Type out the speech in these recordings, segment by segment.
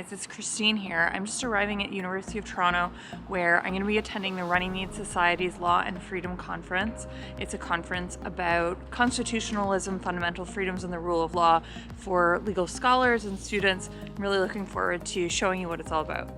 guys, it's Christine here. I'm just arriving at University of Toronto where I'm going to be attending the Runnymede Society's Law and Freedom Conference. It's a conference about constitutionalism, fundamental freedoms, and the rule of law for legal scholars and students. I'm really looking forward to showing you what it's all about.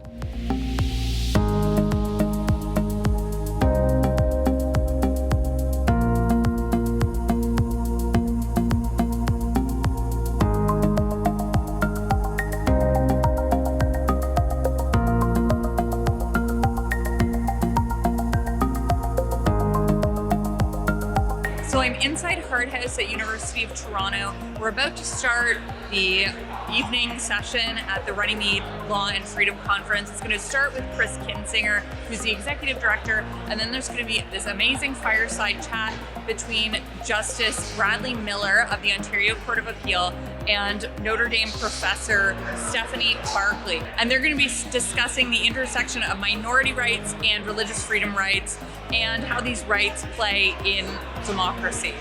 So I'm inside Hart House at University of Toronto. We're about to start the evening session at the Runnymede Law and Freedom Conference. It's going to start with Chris Kinsinger, who's the executive director, and then there's going to be this amazing fireside chat between Justice Bradley Miller of the Ontario Court of Appeal and Notre Dame professor Stephanie Barclay. And they're going to be discussing the intersection of minority rights and religious freedom rights and how these rights play in democracies.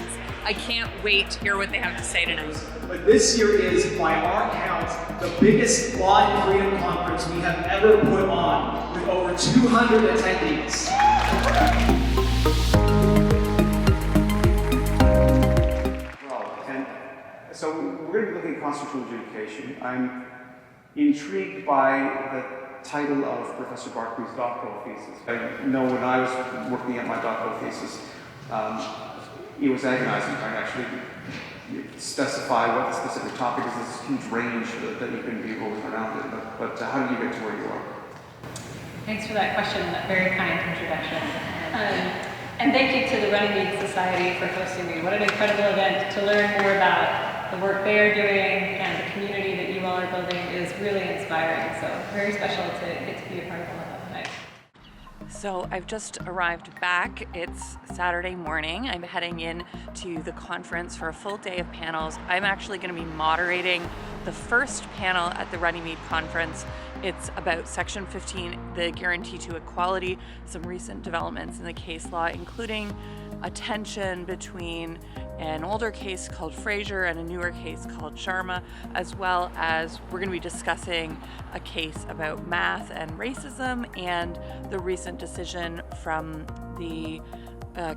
I can't wait to hear what they have to say tonight. But this year is, by our count, the biggest Law and Freedom Conference we have ever put on, with over 200 attendees. So we're going to be looking at constitutional adjudication. I'm intrigued by the title of Professor Barclay's doctoral thesis. I know when I was working at my doctoral thesis, it was agonizing trying to actually specify what the specific topic is. There's this huge range that you can be rolling around it. But how did you get to where you are? Thanks for that question, that very kind introduction. And thank you to the Runnymede Society for hosting me. What an incredible event to learn more about the work they are doing and the community that you all are building is really inspiring. So very special to get to be a part of all of that tonight. So I've just arrived back. It's Saturday morning. I'm heading in to the conference for a full day of panels. I'm actually going to be moderating the first panel at the Runnymede conference. It's about Section 15, the guarantee to equality, some recent developments in the case law, including a tension between an older case called Fraser and a newer case called Sharma, as well as we're going to be discussing a case about math and racism and the recent decision from the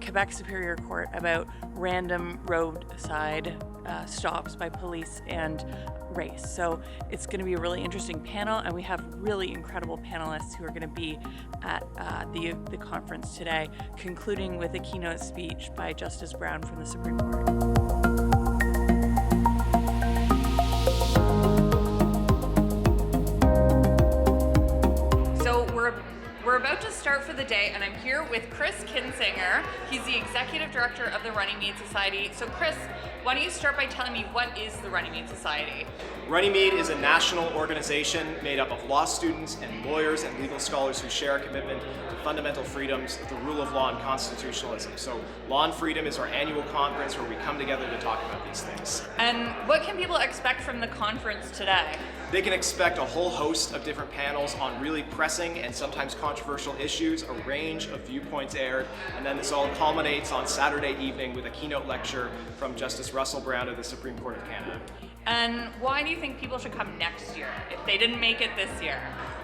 Quebec Superior Court about random roadside stops by police and race. So it's going to be a really interesting panel, and we have really incredible panelists who are going to be at the conference today, concluding with a keynote speech by Justice Brown from the Supreme Court. We're about to start for the day, and I'm here with Chris Kinsinger. He's the executive director of the Runnymede Society. So Chris, why don't you start by telling me what is the Runnymede Society? Runnymede is a national organization made up of law students and lawyers and legal scholars who share a commitment to fundamental freedoms, the rule of law, and constitutionalism. So Law and Freedom is our annual conference where we come together to talk about these things. And what can people expect from the conference today? They can expect a whole host of different panels on really pressing and sometimes controversial issues, a range of viewpoints aired, and then this all culminates on Saturday evening with a keynote lecture from Justice Russell Brown of the Supreme Court of Canada. And why do you think people should come next year if they didn't make it this year?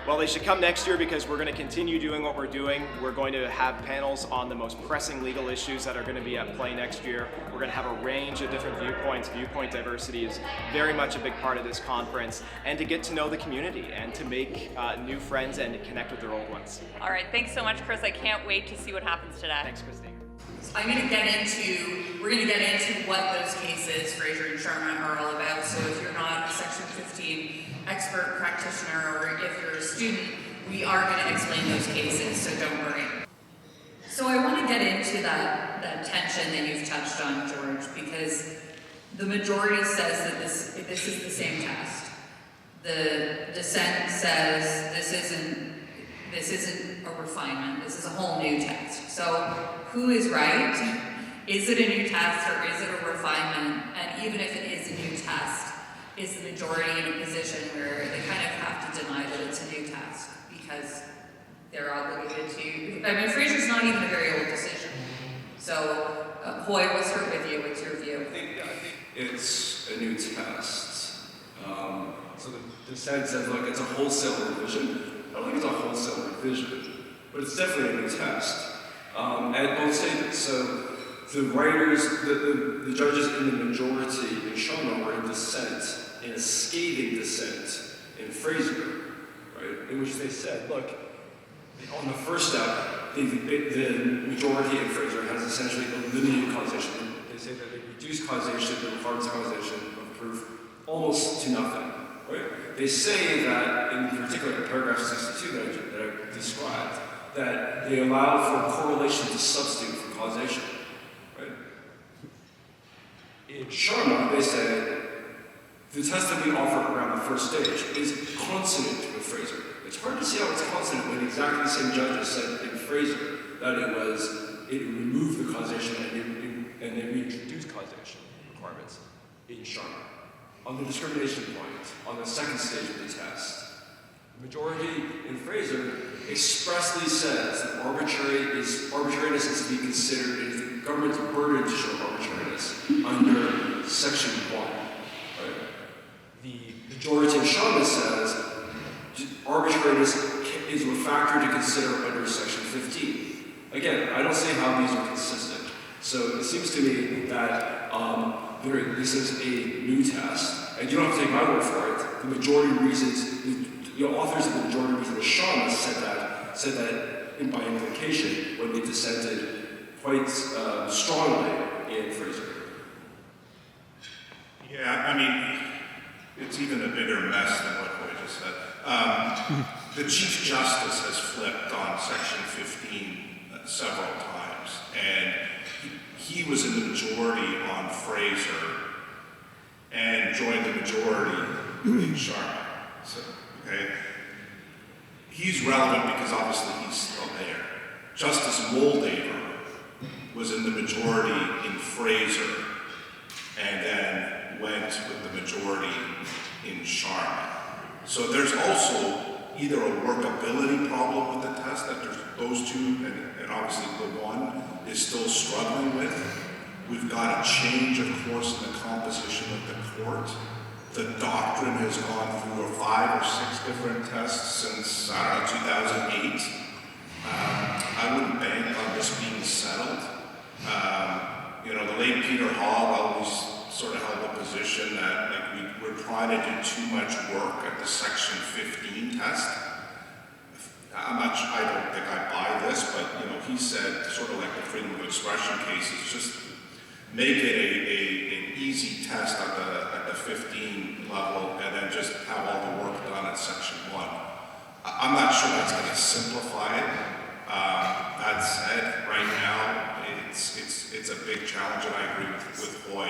Well, they should come next year because we're going to continue doing what we're doing. We're going to have panels on the most pressing legal issues that are going to be at play next year. We're going to have a range of different viewpoints. Viewpoint diversity is very much a big part of this conference, and to get to know the community and to make new friends and to connect with their old ones. All right, thanks so much, Chris. I can't wait to see what happens today. Thanks, Christine. we're going to get into what those cases, Fraser and Sharma, are all about. So if you're not a Section 15 expert practitioner, or if you're a student, we are going to explain those cases, so don't worry. So I want to get into that tension that you've touched on, George, because the majority says that this is the same test. The dissent says this isn't a refinement, this is a whole new test. So who is right? Is it a new test or is it a refinement? And even if it is a new test, is the majority in a position where they kind of have to deny that it's a new test because they're obligated to? I mean, Fraser's not even a very old decision. So, Hoy, we'll start with you. What's your view? I think it's a new test. So the dissent says, look, it's a wholesale revision. I don't think it's a wholesale revision, but it's definitely a new test. And I'll say that, so the writers, the judges in the majority in Sharma were in dissent, in a scathing dissent in Fraser, right? In which they said, look, on the first step, the majority in Fraser has essentially eliminated causation. They say that they reduce causation, the requirements of causation of proof, almost to nothing, right? They say that, in particular in paragraph 62 that I described, that they allow for correlation to substitute for causation, right? In Sharma, they say the test that we offer around the first stage is consonant with Fraser. It's hard to see how it's consonant when exactly the same judges said in Fraser that it removed the causation and they reintroduced causation requirements in Sharma. On the discrimination point, on the second stage of the test, the majority in Fraser expressly says that arbitrariness is to be considered, it is the government's burden to show arbitrariness under section 1. Right? The majority in Sharma says arbitrariness is a factor to consider under section 15. Again, I don't see how these are consistent. So it seems to me that this is a new test, and you don't have to take my word for it. The majority reasons, the authors of the majority reasons of Sharma said that by implication when they dissented quite strongly in Fraser. Yeah, I mean, it's even a bigger mess than what Hoy just said. The Chief Justice has flipped on Section 15 several times, and he was in the majority on Fraser and joined the majority in Sharma. So, okay, he's relevant because obviously he's still there. Justice Moldaver was in the majority in Fraser and then went with the majority in Sharma. So there's also either a workability problem with the test that there's those two, and obviously the one is still struggling with. We've got a change, of course, in the composition of the court. The doctrine has gone through 5 or 6 different tests since, I don't know, 2008. I wouldn't bank on this being settled. The late Peter Hall always sort of held the position that we're trying to do too much work at the Section 15 test. I don't think I buy this, but he said, sort of like the freedom of expression cases, just make it an easy test at the 15 level, and then just have all the work done at Section 1. I'm not sure that's going to simplify it. That said, right now it's a big challenge, and I agree with Hoy.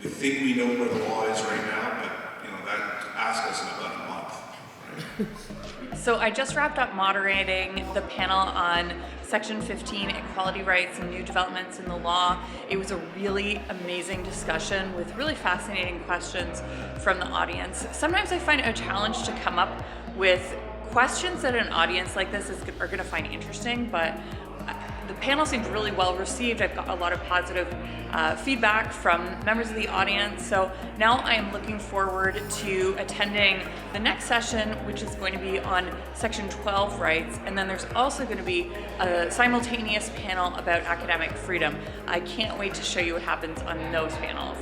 We think we know where the law is right now, but that ask us in about a month. Right? So I just wrapped up moderating the panel on Section 15, equality rights and new developments in the law. It was a really amazing discussion with really fascinating questions from the audience. Sometimes I find it a challenge to come up with questions that an audience like this are going to find interesting, but the panel seemed really well received. I've got a lot of positive feedback from members of the audience. So now I am looking forward to attending the next session, which is going to be on Section 12 rights. And then there's also going to be a simultaneous panel about academic freedom. I can't wait to show you what happens on those panels.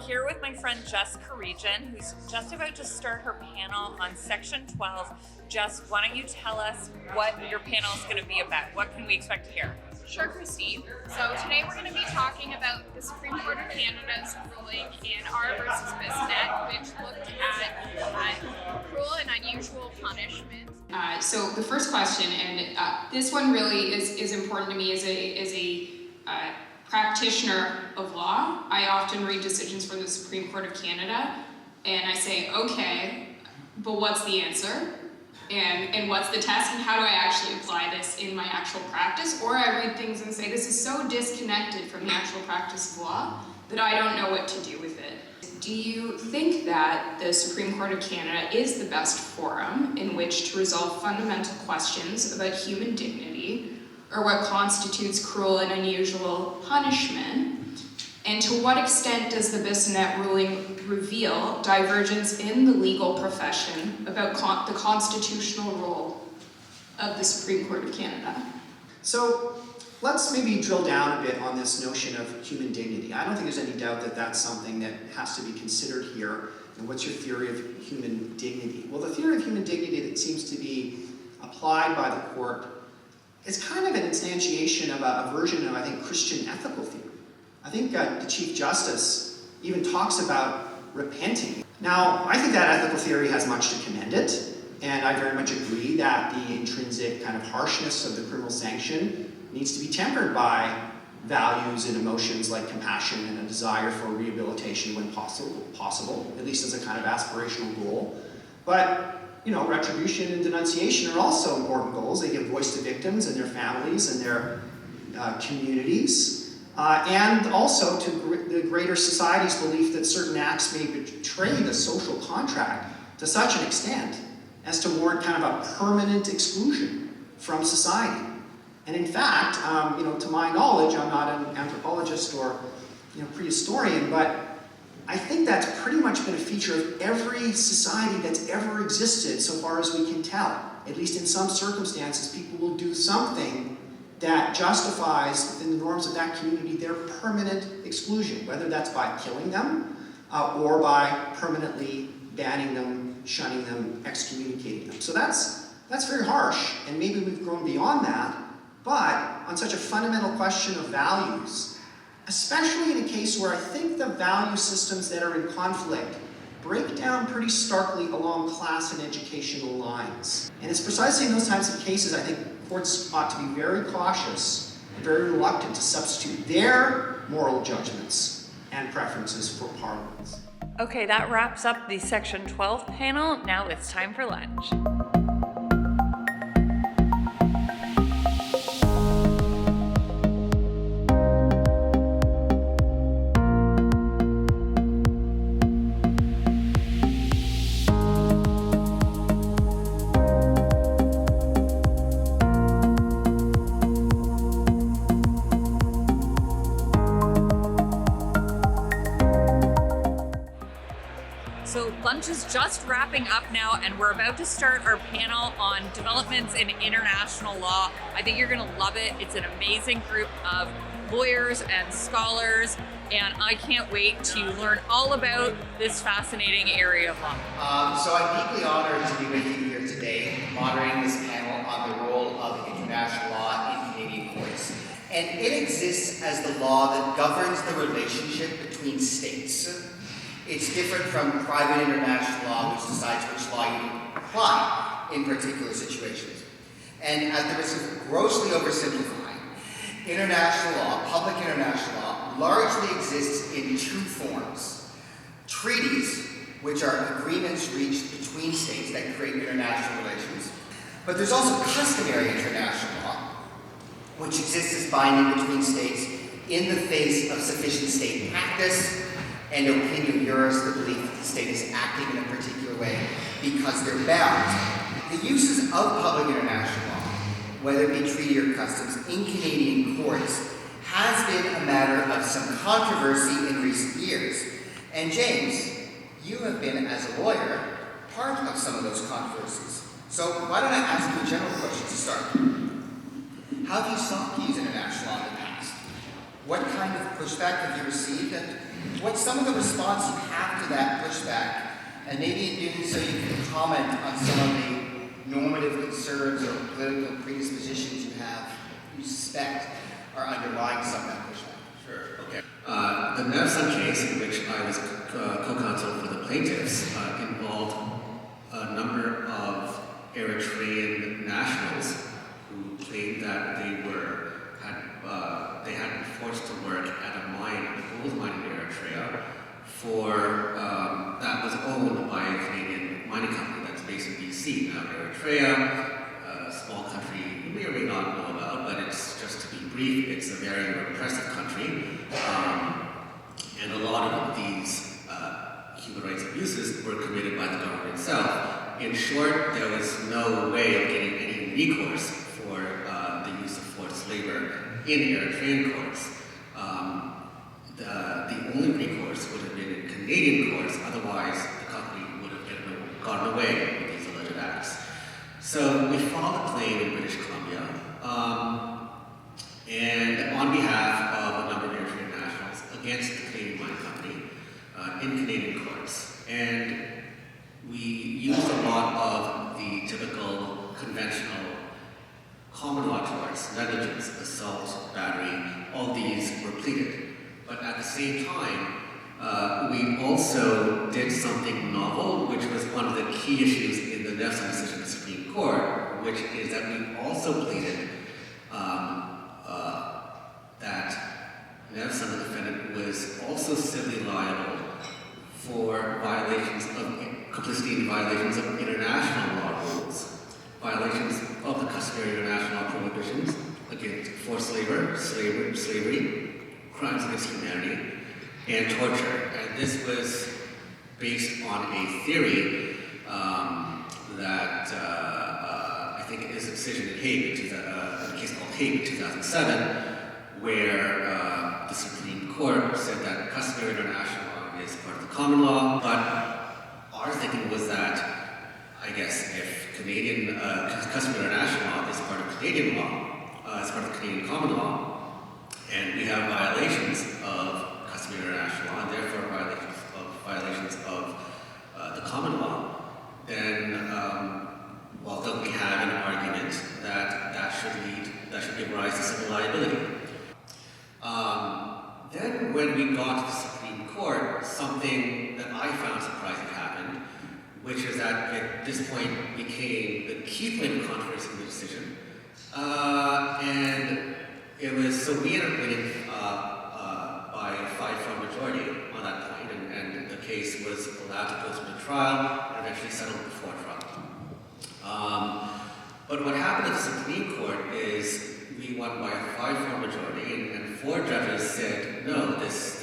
Here with my friend Jess Karijan, who's just about to start her panel on Section 12. Jess, why don't you tell us what your panel is going to be about? What can we expect to hear? Sure, Christine. So today we're going to be talking about the Supreme Court of Canada's ruling in R versus Bissonnette, which looked at cruel and unusual punishment. So the first question, and this one really is important to me as a practitioner of law. I often read decisions from the Supreme Court of Canada and I say, okay, but what's the answer? And what's the test, and how do I actually apply this in my actual practice? Or I read things and say, this is so disconnected from the actual practice of law that I don't know what to do with it. Do you think that the Supreme Court of Canada is the best forum in which to resolve fundamental questions about human dignity, or what constitutes cruel and unusual punishment? And to what extent does the Bissonnette ruling reveal divergence in the legal profession about the constitutional role of the Supreme Court of Canada? So let's maybe drill down a bit on this notion of human dignity. I don't think there's any doubt that that's something that has to be considered here. And what's your theory of human dignity? Well, the theory of human dignity that seems to be applied by the court is kind of an instantiation of a version of, I think, Christian ethical theory. I think the Chief Justice even talks about repenting. Now, I think that ethical theory has much to commend it, and I very much agree that the intrinsic kind of harshness of the criminal sanction needs to be tempered by values and emotions like compassion and a desire for rehabilitation when possible, at least as a kind of aspirational goal. But, you know, retribution and denunciation are also important goals. They give voice to victims and their families and their communities. And also to the greater society's belief that certain acts may betray the social contract to such an extent as to warrant kind of a permanent exclusion from society. And in fact, you know, to my knowledge, I'm not an anthropologist or, you know, prehistorian, but I think that's pretty much been a feature of every society that's ever existed so far as we can tell. At least in some circumstances, people will do something that justifies within the norms of that community their permanent exclusion, whether that's by killing them or by permanently banning them, shunning them, excommunicating them. So that's very harsh, and maybe we've grown beyond that, but on such a fundamental question of values, especially in a case where I think the value systems that are in conflict break down pretty starkly along class and educational lines. And it's precisely in those types of cases I think courts ought to be very cautious and very reluctant to substitute their moral judgments and preferences for Parliament's. Okay, that wraps up the Section 12 panel. Now it's time for lunch. So lunch is just wrapping up now, and we're about to start our panel on developments in international law. I think you're gonna love it. It's an amazing group of lawyers and scholars, and I can't wait to learn all about this fascinating area of law. So I'm deeply honored to be with you here today, moderating this panel on the role of international law in Canadian courts. And it exists as the law that governs the relationship between states. It's different from private international law, which decides which law you apply in particular situations. And at the risk of grossly oversimplifying, international law, public international law, largely exists in two forms. Treaties, which are agreements reached between states that create international relations. But there's also customary international law, which exists as binding between states in the face of sufficient state practice and opinion jurists that believe that the state is acting in a particular way because they're bound. The uses of public international law, whether it be treaty or customs, in Canadian courts has been a matter of some controversy in recent years. And James, you have been, as a lawyer, part of some of those controversies. So why don't I ask you a general question to start? How have you sought to use international law in the past? What kind of pushback have you received? And what's some of the response you have to that pushback? And maybe in doing so you can comment on some of the normative concerns or political predispositions you suspect are underlying some of that pushback. Sure, okay. The Nelson case, in which I was co-counsel for the plaintiffs, involved a number of Eritrean nationals who claimed that they had been forced to work at a mine, a gold mine in Eritrea, that was owned by a Canadian mining company that's based in BC. Now, Eritrea, a small country you may or may not know about, but it's just to be brief, it's a very repressive country, and a lot of these human rights abuses were committed by the government itself. In short, there was no way of getting any recourse for the use of force forced labor in Eritrean courts. The only recourse would have been in Canadian courts, otherwise the company would have gotten away with these alleged acts. So we filed a claim in British Columbia, and on behalf of a number of Eritrean nationals against the Canadian mining company in Canadian courts. And we used a lot of the typical conventional common law torts, negligence, assault, battery, all these were pleaded. But at the same time, we also did something novel, which was one of the key issues in the Nefson decision of the Supreme Court, which is that we also pleaded that Nefson, the defendant, was also civilly liable for violations of complicity in violations of international law rules, violations of the customary international law prohibitions against forced labor, slavery, crimes against humanity, and torture. And this was based on a theory that I think it is a decision in Hague, in a case called Hague in 2007, where the Supreme Court said that customary international law is part of the common law, but our thinking was that, I guess, if Canadian customary international law is part of Canadian law, is part of the Canadian common law, and we have violations of customary international law, and therefore violations of the common law, then, well, don't we have an argument that should give rise to civil liability? Then when we got to the Supreme Court, something that I found surprising happened, which is that at this point became the key point of controversy in the decision. And it was, so we ended up winning by a 5-4 majority on that point, and the case was allowed to go through the trial and eventually settled before trial. But what happened at the Supreme Court is we won by a 5-4 majority, and 4 judges said, no, this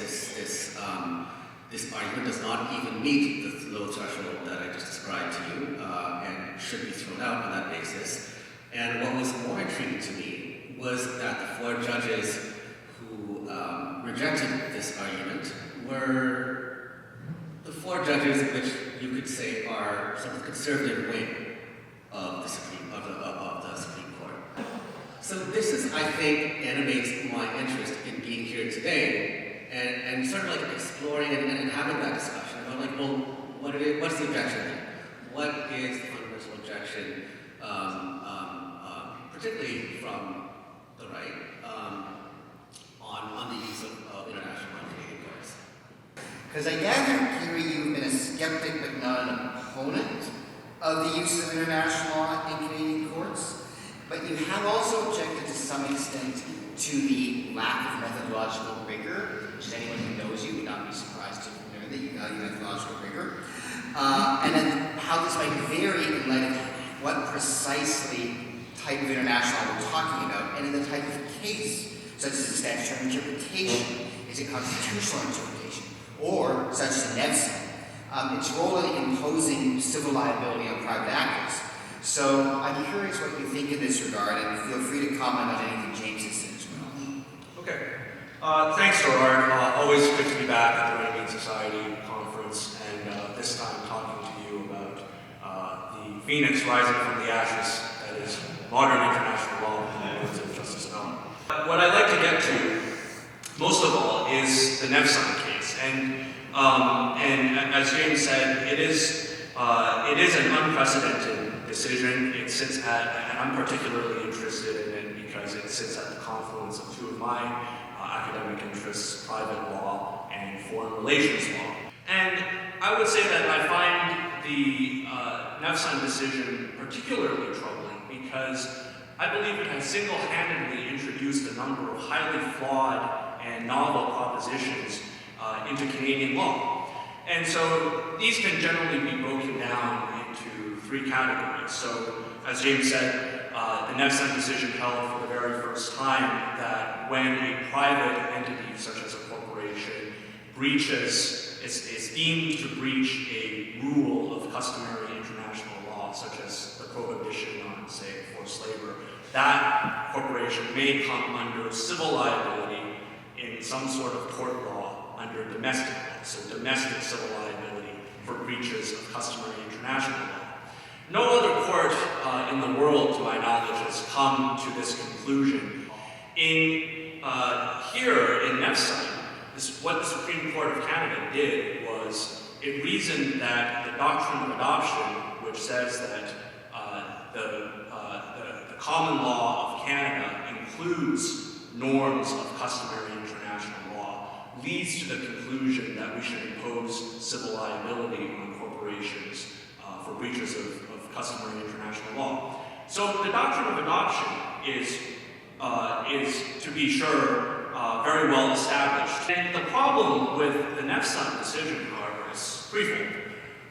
argument does not even meet the low threshold that I just described to you, and should be thrown out on that basis. And what was more intriguing to me was that the 4 judges who rejected this argument were the 4 judges which you could say are sort of the conservative wing of the Supreme Court. So this is, I think, animates my interest in being here today, and sort of like exploring and having that discussion about like, well, what's the objection then? What is the fundamental objection, particularly from the right, on the use of international law in Canadian courts? Because I gather, Kiri, you've been a skeptic but not an opponent of the use of international law in Canadian courts, but you have also objected to some extent to the lack of methodological rigor, which anyone who knows you would not be surprised to learn that you value methodological rigor, and then how this might vary in light of what precisely type of international law we're talking about, and in the type of case, such as a statutory interpretation, is it constitutional interpretation, or such as a Nefson, its role in imposing civil liability on private actors. So I'm curious what you think in this regard, and feel free to comment on anything James has said as well. Okay. Thanks, Gerard. Always good to be back at the Runnymede Society conference, and this time talking to you about the phoenix rising from the ashes, that is modern international law in the words of Justice Bell. What I'd like to get to, most of all, is the Nefson case. And as James said, it is an unprecedented decision. It sits at, and I'm particularly interested in it because it sits at the confluence of 2 of my academic interests, private law and foreign relations law. And I would say that I find the Nefson decision particularly troubling because I believe it has single-handedly introduced a number of highly flawed and novel propositions into Canadian law. And so these can generally be broken down into 3 categories. So, as James said, the Nefson decision held for the very first time that when a private entity, such as a corporation, breaches is deemed to breach a rule of customary international law, such as the prohibition on, say, forced labor, that corporation may come under civil liability in some sort of court law under domestic law, so domestic civil liability for breaches of customary international law. No other court in the world, to my knowledge, has come to this conclusion. Here in Nefson, what the Supreme Court of Canada did was it reasoned that the doctrine of adoption, which says that the common law of Canada includes norms of customary international law, leads to the conclusion that we should impose civil liability on corporations for breaches of customary international law. So the doctrine of adoption is to be sure, very well established. And the problem with the Nefson decision, however, is threefold.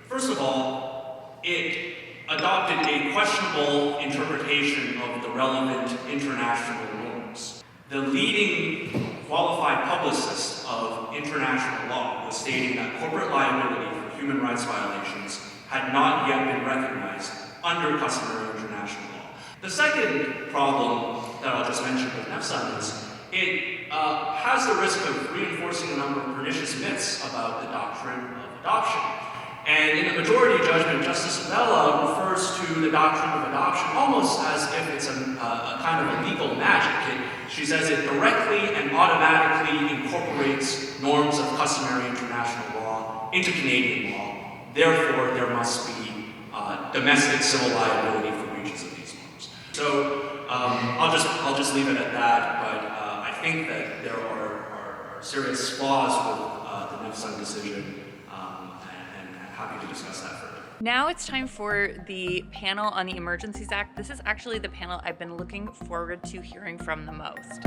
First of all, it adopted a questionable interpretation of the relevant international norms. The leading qualified publicist of international law was stating that corporate liability for human rights violations had not yet been recognized under customary international law. The second problem that I'll just mention with Nefson is it has the risk of reinforcing a number of pernicious myths about the doctrine of adoption. And in the majority judgment, Justice Abella refers to the doctrine of adoption almost as if it's a kind of a legal magic. She says it directly and automatically incorporates norms of customary international law into Canadian law. Therefore, there must be domestic civil liability for breaches of these norms. So I'll just leave it at that. But I think that there are serious flaws with the Nefson decision, and happy to discuss that further. Now it's time for the panel on the Emergencies Act. This is actually the panel I've been looking forward to hearing from the most.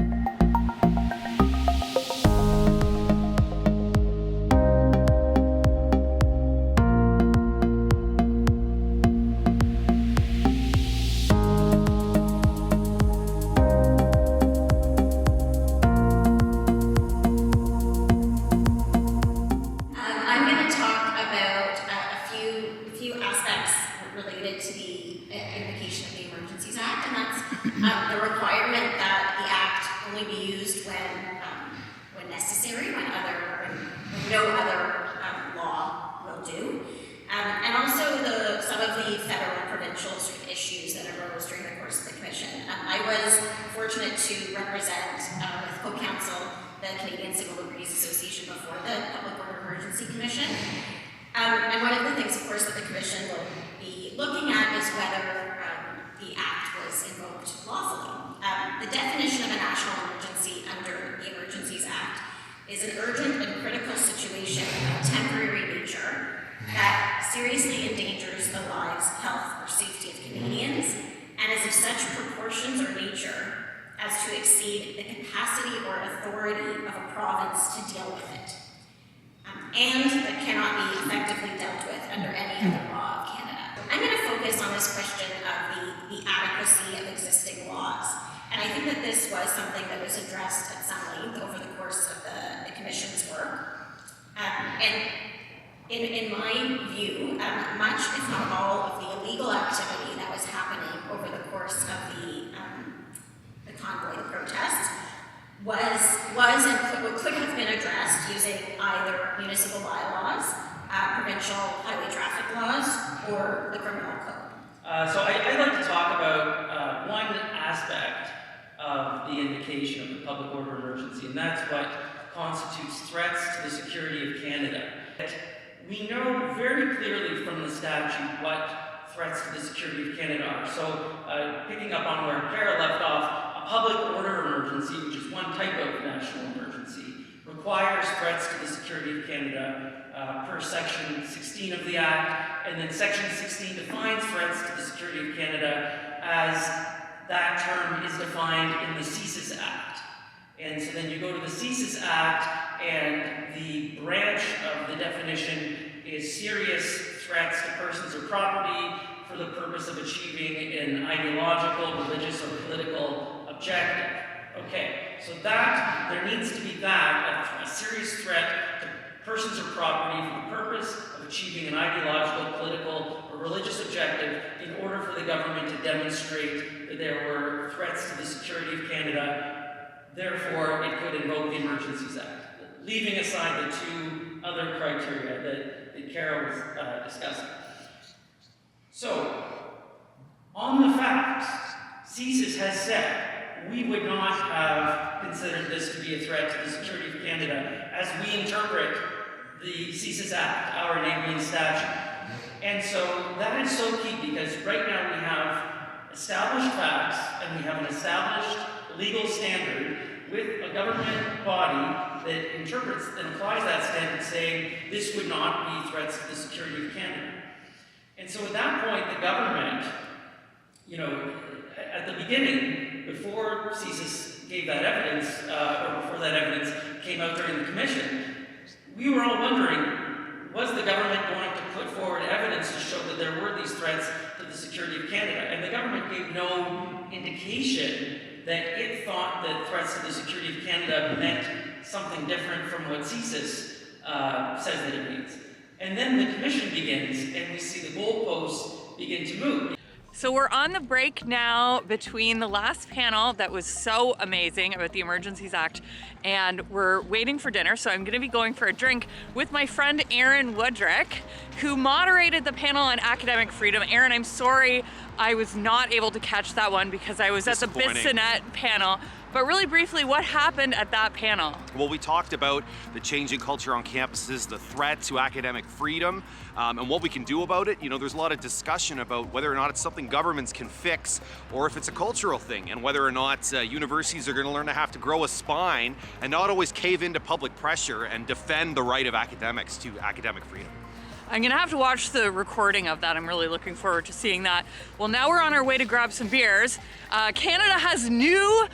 The requirement that the Act only be used when necessary, when no other law will do, and also some of the federal and provincial sort of issues that arose during the course of the commission. I was fortunate to represent with co-counsel the Canadian Civil Liberties Association before the Public Order Emergency Commission, and one of the things, of course, that the commission will be looking at is whether the Act was invoked lawfully. The definition of a national emergency under the Emergencies Act is an urgent and critical situation of temporary nature that seriously endangers the lives, health, or safety of Canadians, and is of such proportions or nature as to exceed the capacity or authority of a province to deal with it, and that cannot be effectively dealt with under any other law of Canada. I'm going to focus on this question of the adequacy of existing laws. And I think that this was something that was addressed at some length over the course of the Commission's work. And in my view, much, if not all, of the illegal activity that was happening over the course of the convoy, the protest, was and could have been addressed using either municipal bylaws, provincial highway traffic laws, or the criminal code. So I'd like to talk about one aspect of the invocation of the public order emergency, and that's what constitutes threats to the security of Canada. We know very clearly from the statute what threats to the security of Canada are. So picking up on where Kara left off, a public order emergency, which is one type of national emergency, requires threats to the security of Canada per Section 16 of the Act, and then Section 16 defines threats to the security of Canada as that term is defined in the CSIS Act. And so then you go to the CSIS Act, and the branch of the definition is serious threats to persons or property for the purpose of achieving an ideological, religious, or political objective. Okay, so that, there needs to be that, a serious threat to persons or property for the purpose of achieving an ideological, political, or religious objective in order for the government to demonstrate that there were threats to the security of Canada. Therefore, it could invoke the Emergencies Act, leaving aside the two other criteria that Kara was discussing. So, on the facts, CSIS has said we would not have considered this to be a threat to the security of Canada as we interpret the CSIS Act, our enabling statute. And so that is so key because right now we have established facts and we have an established legal standard with a government body that interprets and applies that standard saying this would not be threats to the security of Canada. And so at that point, the government, at the beginning, before CSIS gave that evidence, or before that evidence came out during the commission, we were all wondering, was the government going to put forward evidence to show that there were these threats to the security of Canada? And the government gave no indication that it thought that threats to the security of Canada meant something different from what CSIS says that it means. And then the commission begins, and we see the goalposts begin to move. So we're on the break now between the last panel that was so amazing about the Emergencies Act, and we're waiting for dinner. So I'm gonna be going for a drink with my friend Aaron Woodrick, who moderated the panel on academic freedom. Aaron, I'm sorry I was not able to catch that one because I was at the Bissonnette panel. But really briefly, what happened at that panel? Well, we talked about the changing culture on campuses, the threat to academic freedom, and what we can do about it. There's a lot of discussion about whether or not it's something governments can fix or if it's a cultural thing, and whether or not universities are going to learn to have to grow a spine and not always cave into public pressure and defend the right of academics to academic freedom. I'm gonna have to watch the recording of that. I'm really looking forward to seeing that. Well, now we're on our way to grab some beers. Canada has new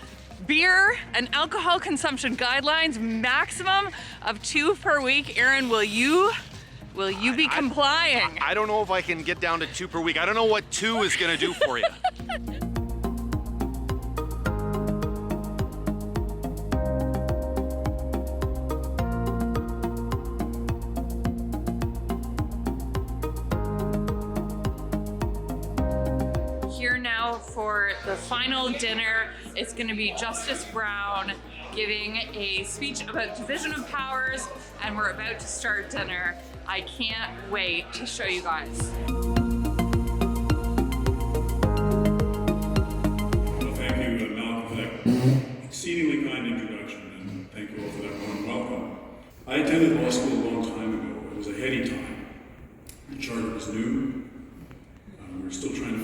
beer and alcohol consumption guidelines, maximum of 2 per week. Aaron, will you be complying? I don't know if I can get down to 2 per week. I don't know what 2 is gonna do for you. Here now for the final dinner. It's going to be Justice Brown giving a speech about division of powers, and we're about to start dinner. I can't wait to show you guys. Well, thank you, Malcolm, for that exceedingly kind introduction, and thank you all for that warm welcome. I attended law school a long time ago. It was a heady time. The charter was new. We were still trying to